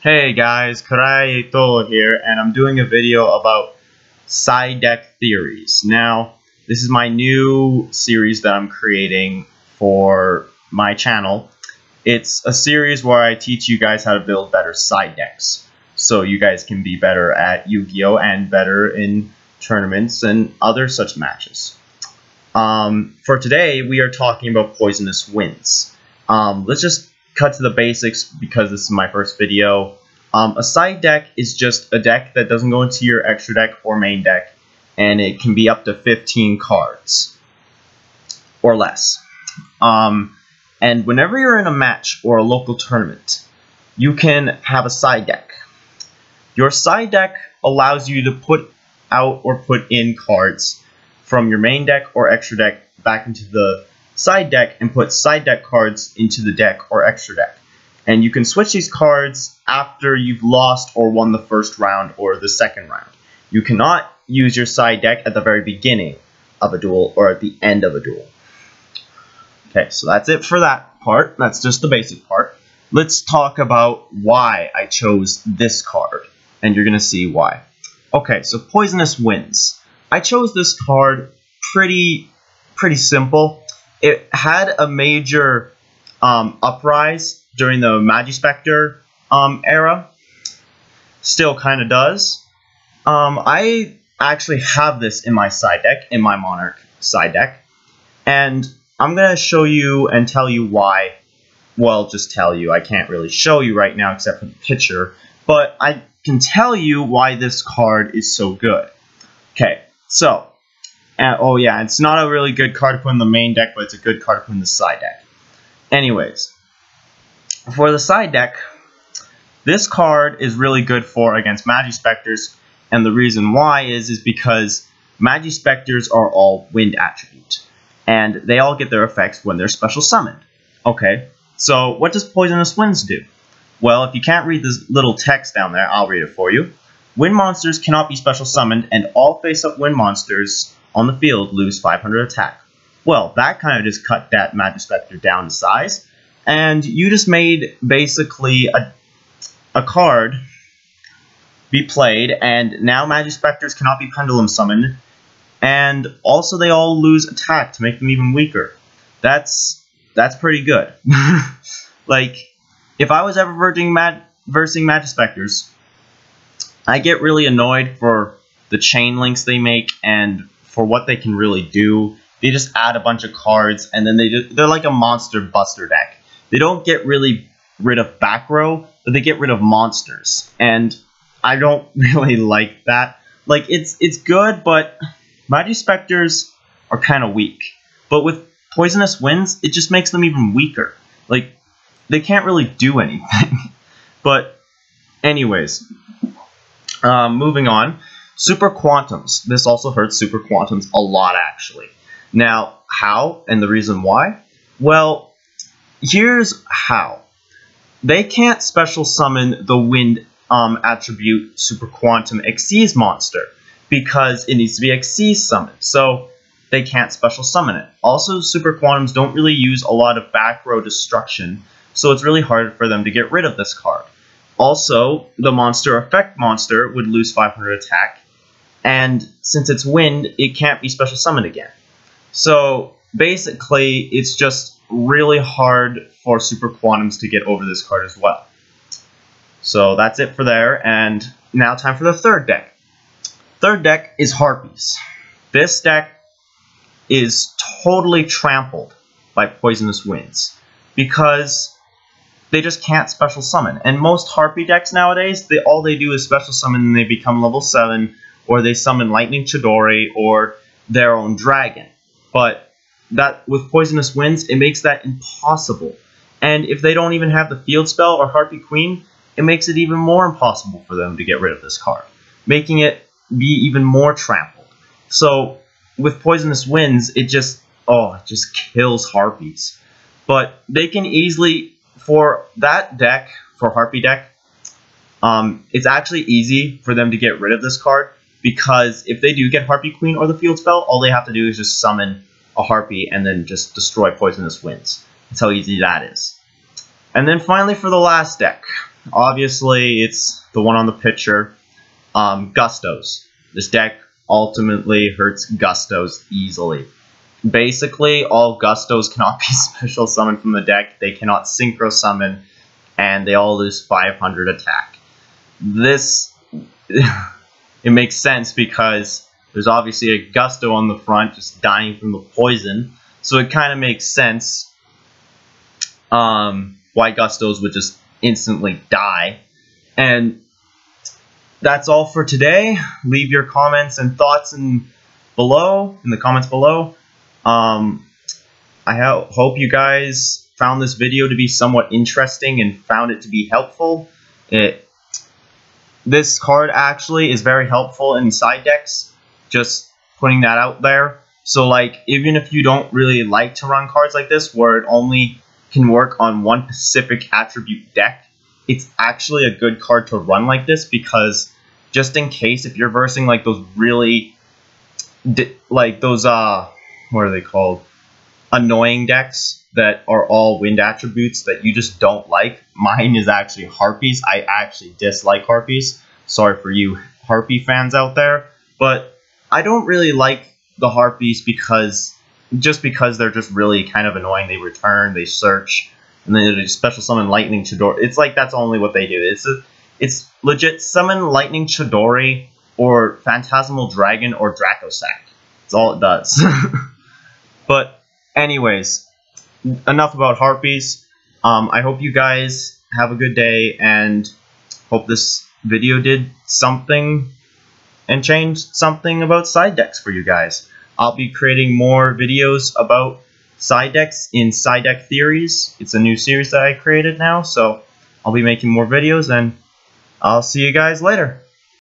Hey guys, Karaito here, and I'm doing a video about side deck theories. Now, this is my new series that I'm creating for my channel. It's a series where I teach you guys how to build better side decks, so you guys can be better at Yu-Gi-Oh! And better in tournaments and other such matches. For today, we are talking about Poisonous Winds. Let's just cut to the basics because this is my first video. A side deck is just a deck that doesn't go into your extra deck or main deck, and it can be up to 15 cards or less. And whenever you're in a match or a local tournament, you can have a side deck. Your side deck allows you to put out or put in cards from your main deck or extra deck back into the side deck and put side deck cards into the deck or extra deck. And you can switch these cards after you've lost or won the first round or the second round. You cannot use your side deck at the very beginning of a duel or at the end of a duel. Okay, so that's it for that part. That's just the basic part. Let's talk about why I chose this card, and you're going to see why. Okay, so Poisonous Winds. I chose this card pretty simple. It had a major uprise during the Magispector era. Still kind of does. I actually have this in my side deck, in my Monarch side deck. And I'm going to show you and tell you why. Well, just tell you. I can't really show you right now except for the picture. But I can tell you why this card is so good. Okay, so, oh yeah, it's not a really good card to put in the main deck, but it's a good card to put in the side deck. Anyways, for the side deck, this card is really good for against Magispectors, and the reason why is because Magispectors are all wind attribute, and they all get their effects when they're special summoned. Okay, so what does Poisonous Winds do? Well, if you can't read this little text down there, I'll read it for you. Wind monsters cannot be special summoned, and all face-up wind monsters on the field lose 500 attack. Well, that kind of just cut that Magispector down to size, and you just made basically a card be played, and now Magispectors cannot be Pendulum summoned, and also they all lose attack to make them even weaker. That's pretty good. Like, if I was ever versing Magispectors, I get really annoyed for the chain links they make and for what they can really do. They just add a bunch of cards, and then they're like a monster buster deck. They don't get really rid of back row, but they get rid of monsters. And I don't really like that. Like, it's good, but Magispectors are kind of weak. But with Poisonous Winds, it just makes them even weaker. Like, they can't really do anything. But anyways, moving on. Super Quantums. This also hurts Super Quantums a lot, actually. Now, how and the reason why? Well, here's how. They can't special summon the wind attribute Super Quantum Xyz monster because it needs to be Xyz summoned, so they can't special summon it. Also, Super Quantums don't really use a lot of back row destruction, so it's really hard for them to get rid of this card. Also, the monster effect monster would lose 500 attack, and since it's wind, it can't be special summoned again. So basically, it's just really hard for Super Quantums to get over this card as well. So that's it for there, and now time for the third deck. Third deck is Harpies. This deck is totally trampled by Poisonous Winds because they just can't special summon. And most Harpy decks nowadays, all they do is special summon and they become level 7, or they summon Lightning Chidori or their own dragon. But that with Poisonous Winds, it makes that impossible. And if they don't even have the field spell or Harpy Queen, it makes it even more impossible for them to get rid of this card, making it be even more trampled. So with Poisonous Winds, it just kills Harpies. But they can easily, for that deck, for Harpy deck, it's actually easy for them to get rid of this card, because if they do get Harpy Queen or the field spell, all they have to do is just summon a Harpy and then just destroy Poisonous Winds. That's how easy that is. And then finally for the last deck, obviously it's the one on the picture, Gustos. This deck ultimately hurts Gustos easily. Basically, all Gustos cannot be special summoned from the deck, they cannot synchro summon, and they all lose 500 attack. This, it makes sense because there's obviously a Gusto on the front just dying from the poison, so it kind of makes sense why Gustos would just instantly die. And that's all for today. Leave your comments and thoughts in the comments below. I hope you guys found this video to be somewhat interesting and found it to be helpful. This card actually is very helpful in side decks, just putting that out there. So like, even if you don't really like to run cards like this where it only can work on one specific attribute deck, it's actually a good card to run like this, because just in case if you're versing like those really what are they called, annoying decks that are all wind attributes that you just don't like. Mine is actually Harpies. I actually dislike Harpies. Sorry for you Harpy fans out there, but I don't really like the Harpies because they're just really kind of annoying. They return, they search, and then they special summon Lightning Chidori. It's like that's only what they do. It's legit summon Lightning Chidori or Phantasmal Dragon or Dracosac. That's all it does. But anyways, enough about Harpies. I hope you guys have a good day, and hope this video did something and changed something about side decks for you guys. I'll be creating more videos about side decks in Side Deck Theories. It's a new series that I created now, so I'll be making more videos, and I'll see you guys later.